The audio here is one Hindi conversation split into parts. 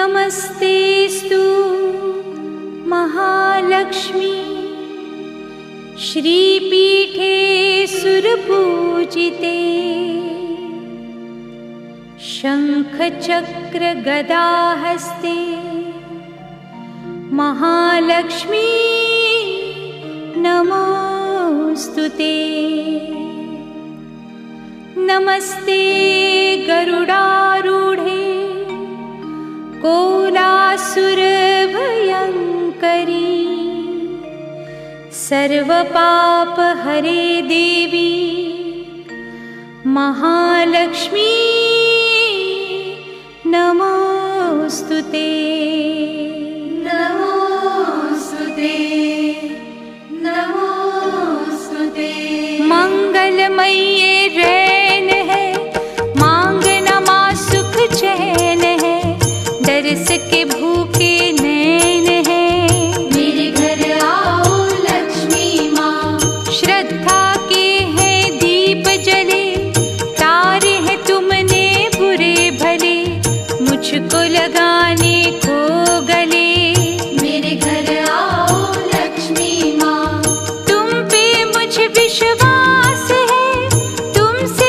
नमस्तेस्तु महालक्ष्मी श्रीपीठे सुरपूजिते शंखचक्र गदाहस्ते महालक्ष्मी नमोस्तुते। नमस्ते गरुडारूढे कोलासुरभयंकरी सर्वपापहरे देवी महालक्ष्मी नमोस्तुते। नमोस्तुते नमोस्तुते। मंगलमयी रैन है मांगना माँ सुख चैन है दरस के भूखे नैन है मेरे घर आओ लक्ष्मी माँ। श्रद्धा के हैं दीप जले तारे हैं तुमने बुरे भले मुझको लगाने को गले मेरे घर आओ लक्ष्मी माँ। तुम पे मुझे विश्वास है तुमसे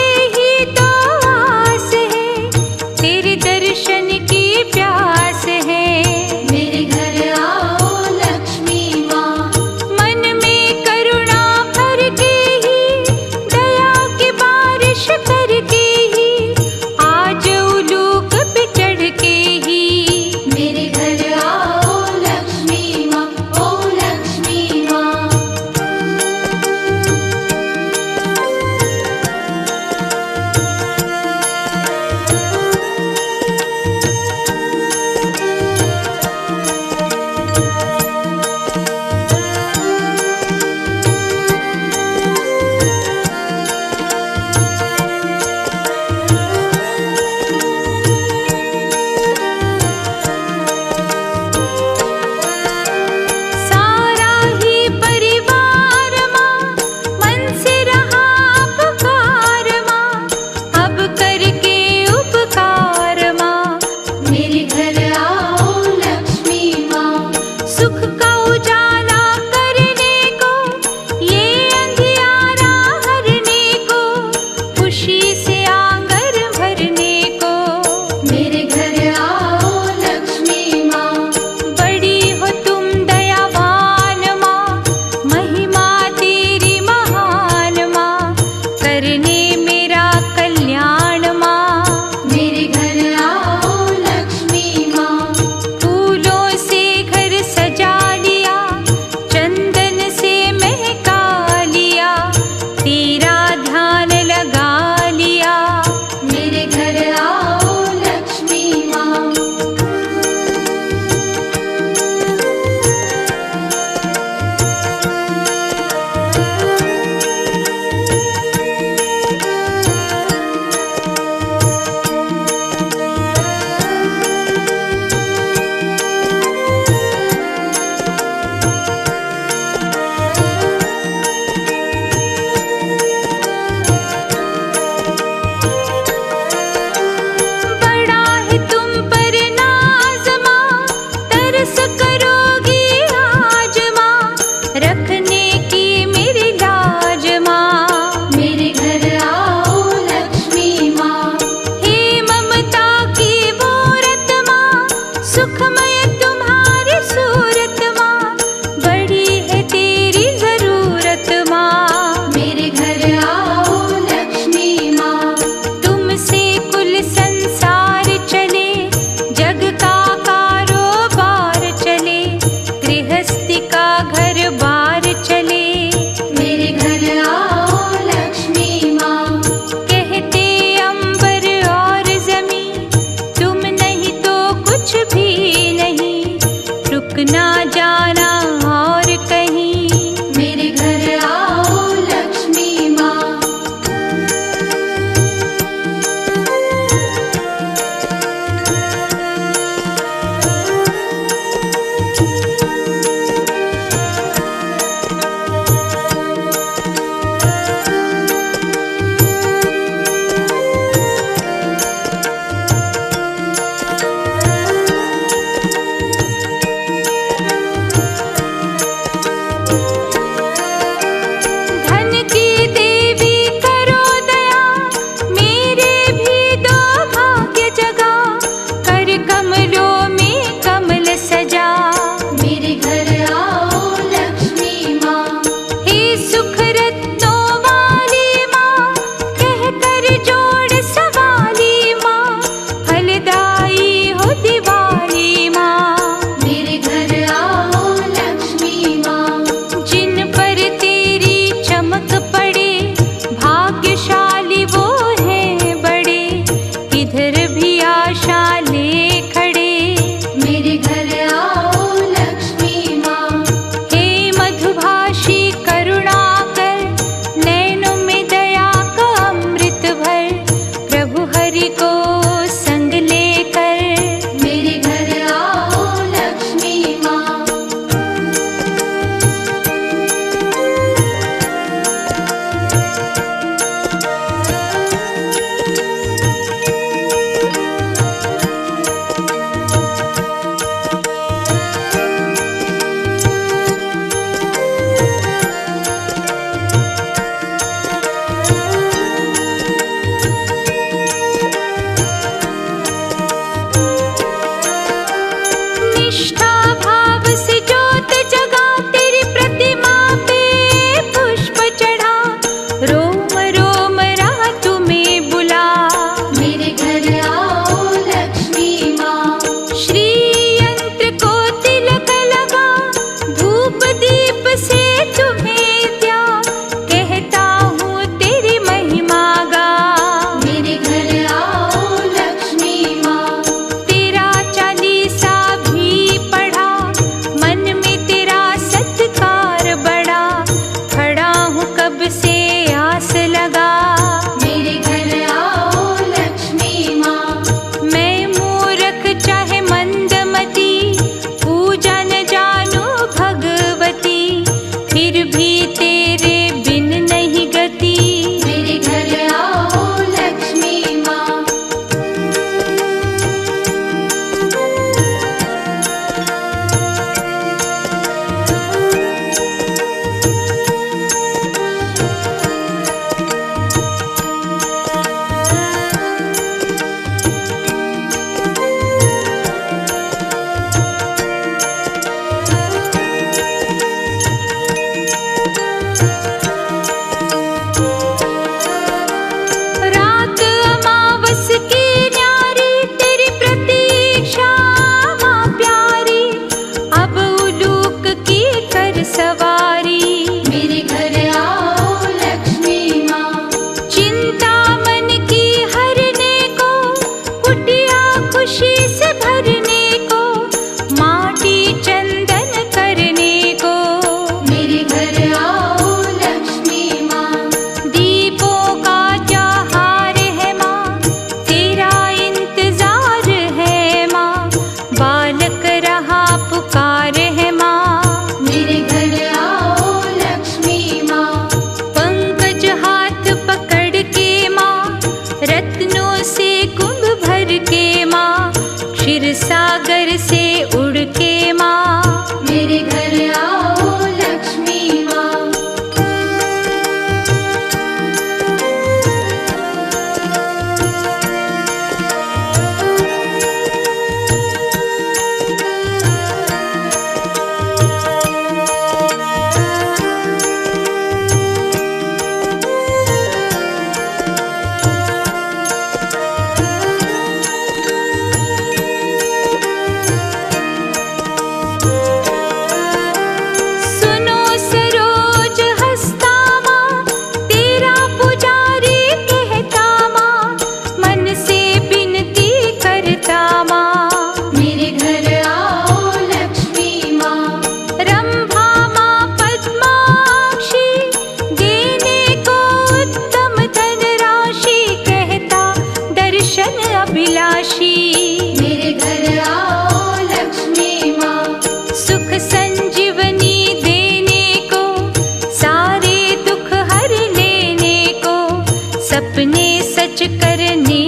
सपने सच करने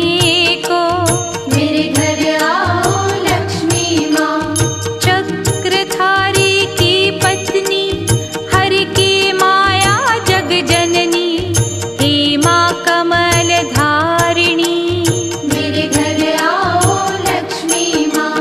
को। मेरे घर आओ लक्ष्मी माँ। चक्रधारी की पत्नी, हरि की माया जग जननी, हे माँ कमल धारिणी। मेरे घर आओ लक्ष्मी माँ।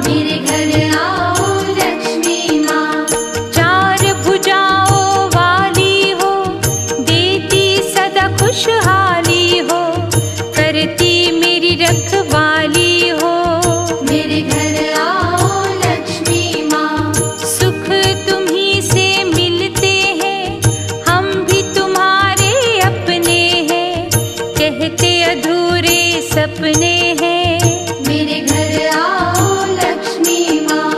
मेरे घर आओ लक्ष्मी माँ। चार भुजाओं वाली हो, देती सदा खुशहाली हो, करती मेरी रखवाली हो। मेरे घर आओ लक्ष्मी माँ। सुख तुम्ही से मिलते हैं, हम भी तुम्हारे अपने हैं, कहते अधूरे सपने हैं। मेरे घर आओ लक्ष्मी माँ।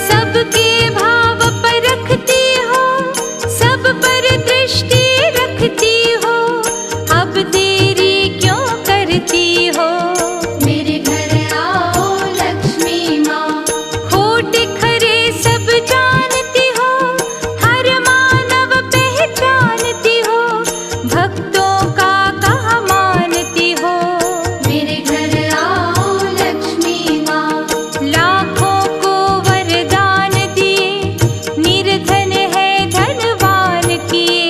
सबके भाव परखती हो, सब पर दृष्टि रखती हो, अब देरी क्यों करती हो। मेरे घर आओ लक्ष्मी माँ। खोट खरे सब जानती हो, हर मानव पहचानती हो, भक्तों का कहा मानती हो। मेरे घर आओ लक्ष्मी माँ। लाखों को वरदान दिए, निर्धन है धनवान किए,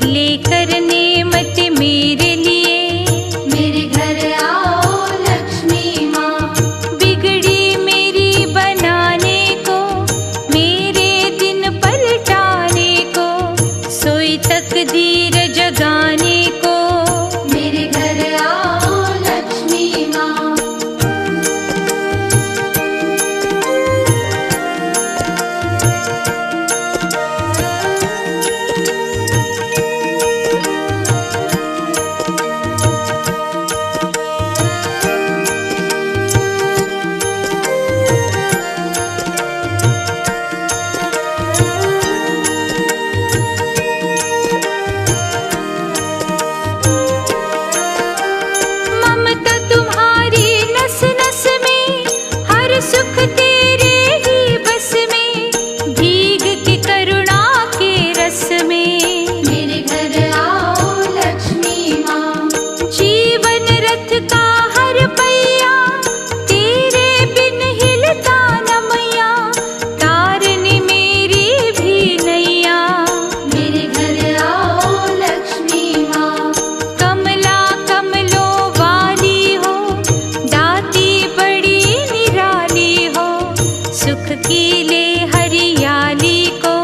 लेकर नेमत मेरे लिए। मेरे घर आओ लक्ष्मी माँ। बिगड़ी मेरी बनाने को, मेरे दिन पलटाने को, सोई तकदीर जगाने को। मेरे घर आओ लक्ष्मी माँ। ममता तुम्हारी नस नस में, हर सुख तेरे ही बस में, भीग के करुणा के रस में। मेरे घर आओ लक्ष्मी माँ। जीवन रथ का हर पहिया, तेरे बिन हिलता न मैया, तारनी मेरी भी नैया। मेरे घर आओ लक्ष्मी माँ। कमला कमलों वाली हो, दाती बड़ी निराली हो, सुख की ले हरियाली को।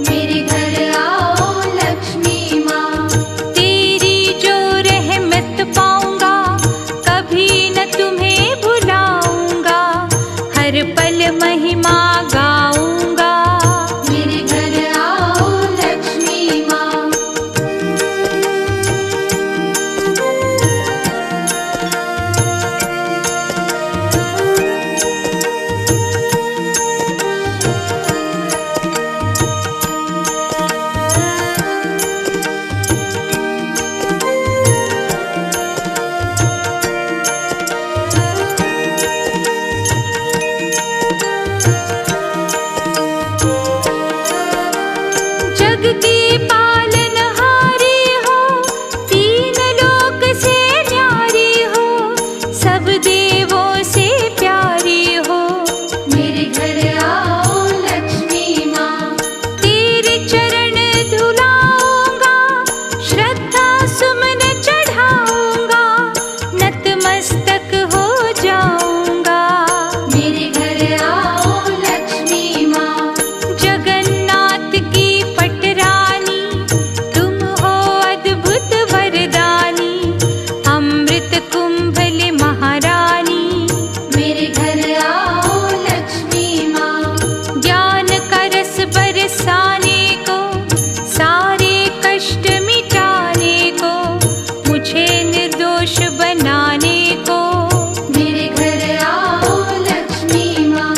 मेरे घर आओ लक्ष्मी माँ। तेरी जो रहमत पाऊंगा, कभी न तुम्हें भुलाऊंगा, हर पल महिमा गाऊंगा। मेरे घर आओ लक्ष्मी माँ। जग की पालनहारी हो, तीन लोक से न्यारी हो, सब देवों से प्यारी हो। मेरे घर आओ लक्ष्मी माँ। तेरे चरण धुलाऊंगा, श्रद्धा सुमन चढ़ाऊंगा, नतमस्तक हो जाऊंगा। मेरे घर आओ लक्ष्मी माँ। जगन्नाथ की पटरानी, तुम हो अद्भुत वरदानी, अमृत कुंभल महारानी। मेरे घर आओ लक्ष्मी माँ। ज्ञान का रस बरसाने को, सारे कष्ट मिटाने को, मुझे निर्दोष बनाने को। मेरे घर आओ लक्ष्मी माँ।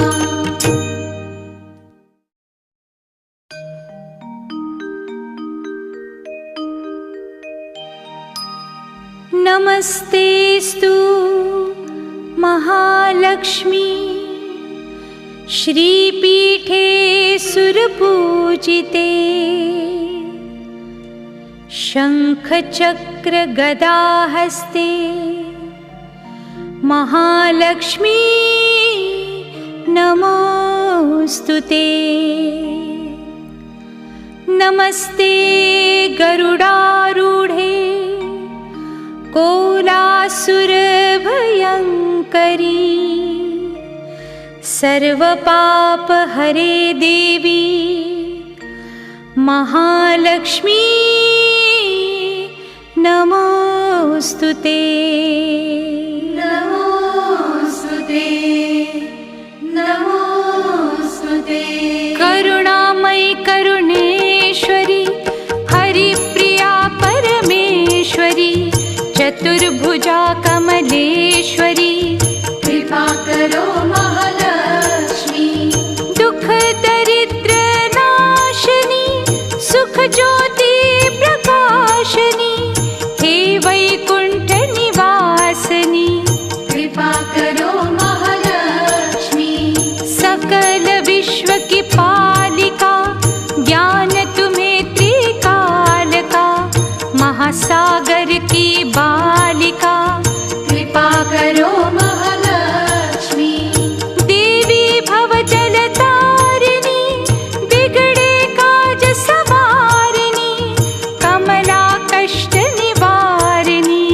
नमस्तेस्तु महालक्ष्मी, श्रीपीठे सुरपूजिते शङ्खचक्रगदाहस्ते महालक्ष्मी नमोऽस्तुते। नमस्ते गरुडारूढे कोलासुरभयङ्करी सर्वपापहरे देवी महालक्ष्मी नमोऽस्तुते। नमोऽस्तुते नमोऽस्तुते। करुणामयि करुणेश्वरी हरिप्रिया परमेश्वरी चतुर्भुजा कमलेश्वरी कृपा करो महालक्ष्मी। दुख दरिद्र नाशिनी सुख ज्योति प्रकाशिनी हे वैकुंठ निवासिनी कृपा करो महालक्ष्मी। सकल विश्व की पालिका ज्ञान तुम्हें त्रिकाल का महासागर की बालिका कृपा करो महालक्ष्मी। देवी भव जलतारिणी बिगड़े काज सवारिणी कमला कष्ट निवारिणी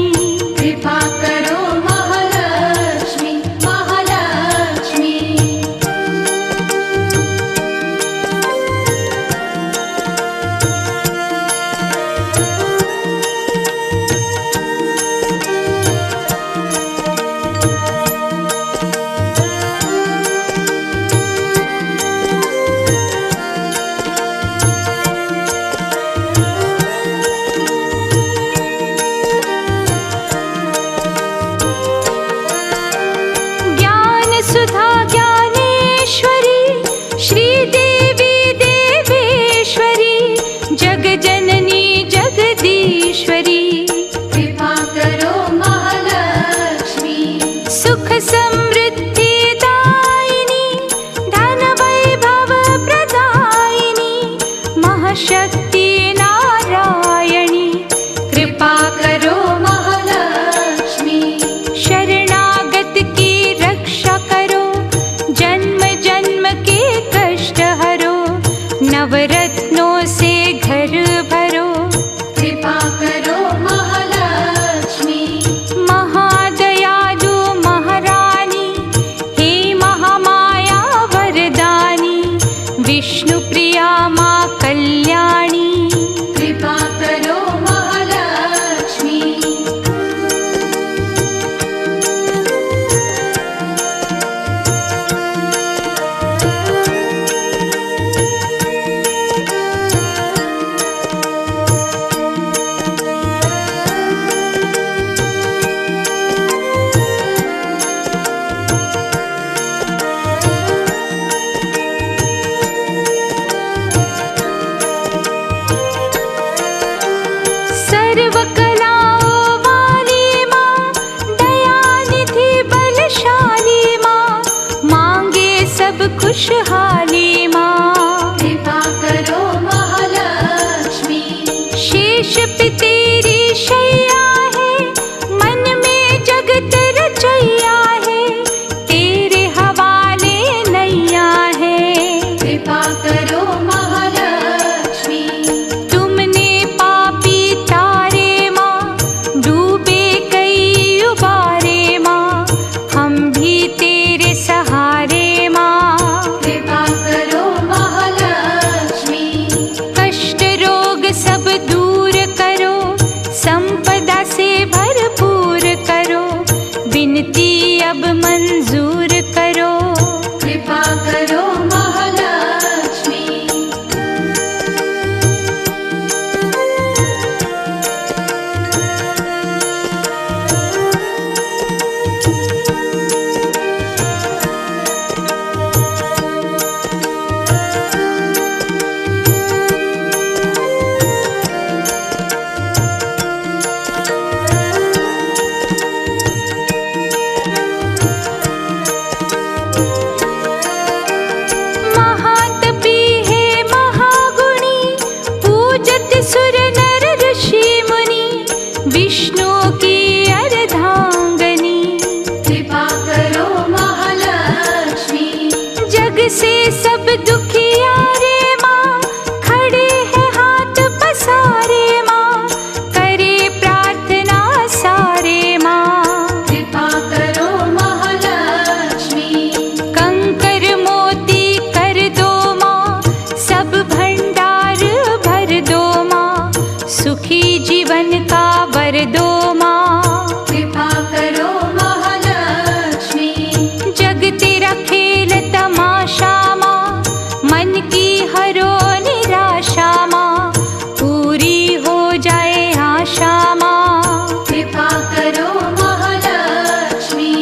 कृपा करो महालक्ष्मी महालक्ष्मी। ज्ञान सुधा ज्ञानेश्वरी श्रीदेवी देवेश्वरी जगजननी जगदीश्वरी कृपा करो महालक्ष्मी। सुख समृद्धि दायिनी धन वैभव प्रदायिनी महाशक्ति नारायणी कृपा करो महालक्ष्मी। शरणागत की रक्षा करो जन्म जन्म के कष्ट हरो नवरत्नों से घर भरो कृपा करो महालक्ष्मी। महादयालु महारानी हे महामाया वरदानी विष्णुप्रिया माँ कल्याणी कृपा करो महालक्ष्मी। हरो निराशा माँ, पूरी हो जाए आशा माँ। कृपा करो महालक्ष्मी।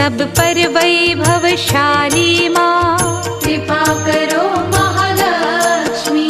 सब पर वैभवशाली माँ, कृपा करो महालक्ष्मी।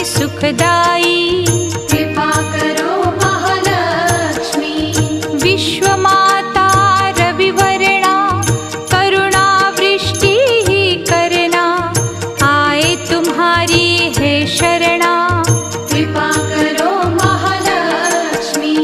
सुखदाई कृपा करो महालक्ष्मी। विश्व माता रविवर्णा करुणा वृष्टि ही करना, आए तुम्हारी है शरणा, कृपा करो महालक्ष्मी।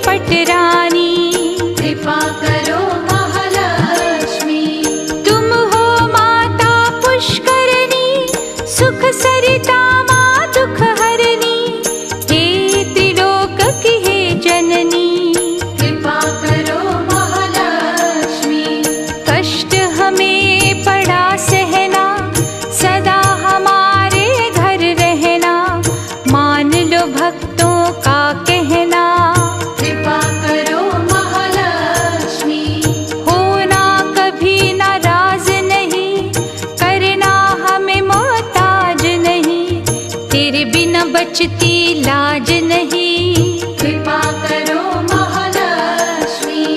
पटरानी कृपा करो महालक्ष्मी। तुम हो माता पुष्करणी, सुख सरिता माँ दुख हरणी, हे त्रिलोक की हे जननी, कृपा करो महालक्ष्मी। कष्ट हमें पड़ा सहना, सदा हमारे घर रहना, मान लो भक्तों का कहना, कृपा करो महालक्ष्मी। होना कभी नाराज नहीं, करना हमें मोहताज नहीं, तेरे बिना बचती लाज नहीं, कृपा करो महालक्ष्मी।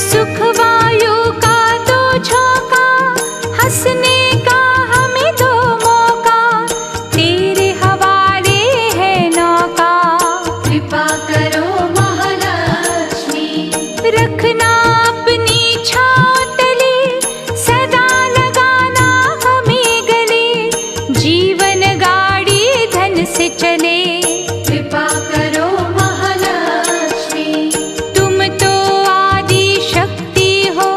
सुख वायु का दो झोंका, हंसने का हमें दो मौका, तेरे हवाले है नौका, कृपा करो महालक्ष्मी। रखना अपनी छाँव तले, सदा लगाना हमें गले, जीवन गाड़ी धन से चले, कृपा करो महालक्ष्मी। तुम तो आदि शक्ति हो,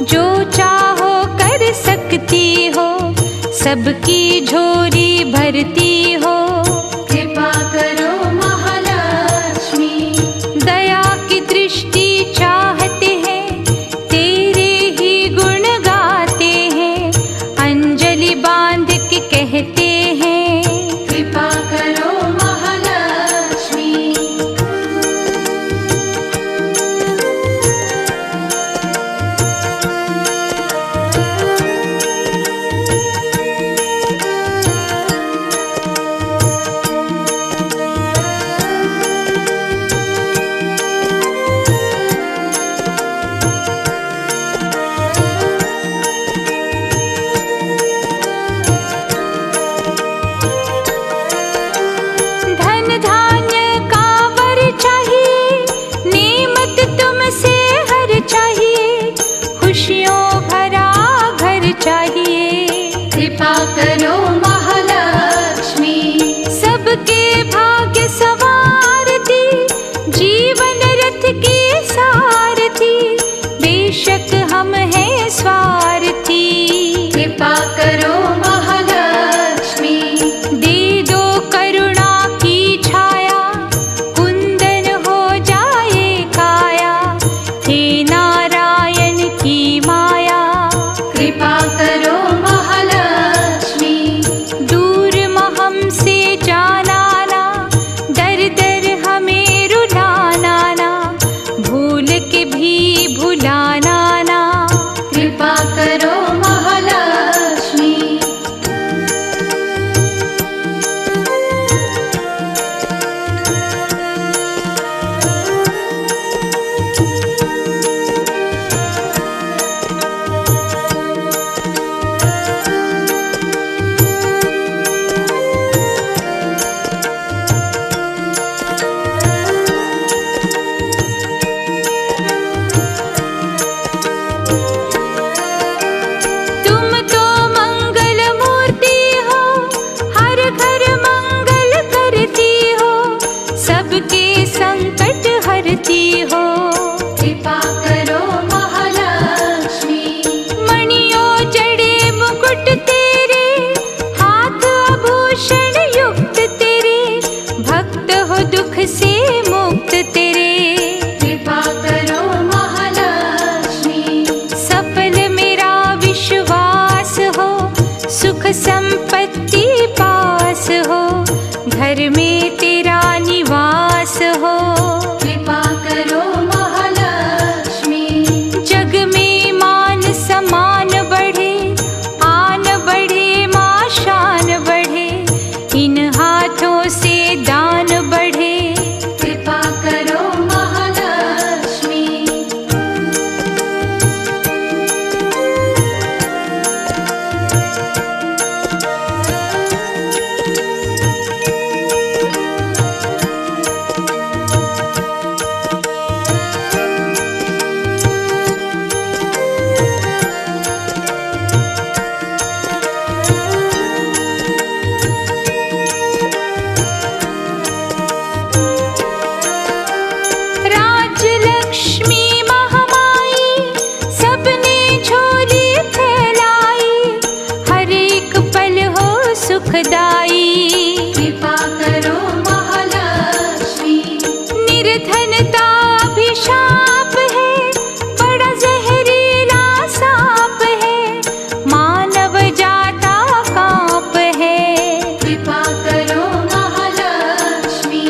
जो चाहो कर सकती हो, सबकी झोली भरती हो, कृपा करो महालक्ष्मी। दया की दृष्टि चाहते हैं, तेरे ही गुण गाते हैं, अंजलि बांध के कहते हैं, कृपा करो महालक्ष्मी। धन धान्य का वर चाहिए, नेमत तुमसे हर चाहिए, खुशियों भरा घर चाहिए, कृपा करो महालक्ष्मी। कृपा करो महालक्ष्मी। दे दो करुणा की छाया, कुंदन हो जाए काया, हे नारायण की माया। कृपा करो महालक्ष्मी। दूर हमसे जाना ना, दर दर हमें रुलाना ना, भूल के भी भुलाना ना। कृपा करो महालक्ष्मी। तुम तो मंगल मूर्ति हो, हर घर मंगल करती हो, सबके संकट हरती हो। कृपा करो महालक्ष्मी। मणियों जड़े मुकुट तेरे, हाथ आभूषण युक्त तेरे, भक्त हो दुख से मुक्त तेरे। कृपा करो महालक्ष्मी। सफल मेरा विश्वास हो, सुख संपत्ति पास हो, घर में तेरा निवास हो। कृपा करो महालक्ष्मी। जग में मान सम्मान बढ़े, आन बढ़े माँ शान बढ़े, इन हाथों से दान बढ़े। कृपा करो महालक्ष्मी। राजलक्ष्मी महामाई, सबने झोली फैलाई, हर एक पल हो सुखदाई। कृपा करो महालक्ष्मी। निर्धनता अभिशाप है, बड़ा जहरीला सांप है, मानव जाता कांप है। कृपा करो महालक्ष्मी।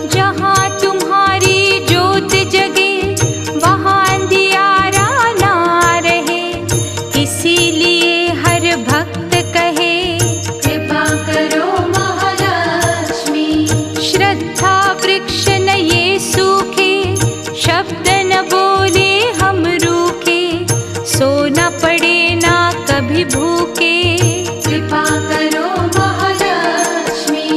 जहाँ तुम्हारी ज्योत जगे, वहाँ अंधियारा ना रहे, इसीलिए हर भक्त कहे। कृपा करो महालक्ष्मी। श्रद्धा वृक्ष न ये सूखे, शब्द न बोले हम रूखे, सोना पड़े ना कभी भूखे। कृपा करो महालक्ष्मी।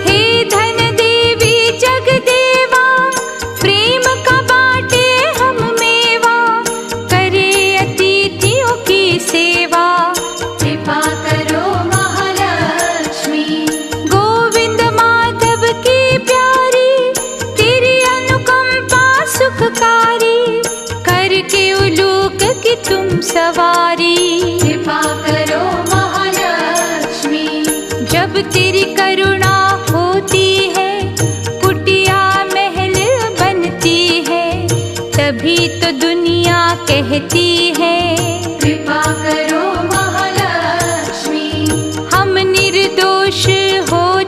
हे धन देवी जगदेवा, प्रेम का बाटे हम मेवा, करे अतिथियों की सेवा। कृपा करो महालक्ष्मी। गोविंद माधव की प्यारी, तेरी अनुकंपा सुखकारी, करके उलूक की तुम सवारी। कृपा करो महालक्ष्मी। जब तेरी करुणा होती है, कुटिया महल बनती है, तभी तो दुनिया कहती है। कृपा करो महालक्ष्मी। हम निर्दोष हो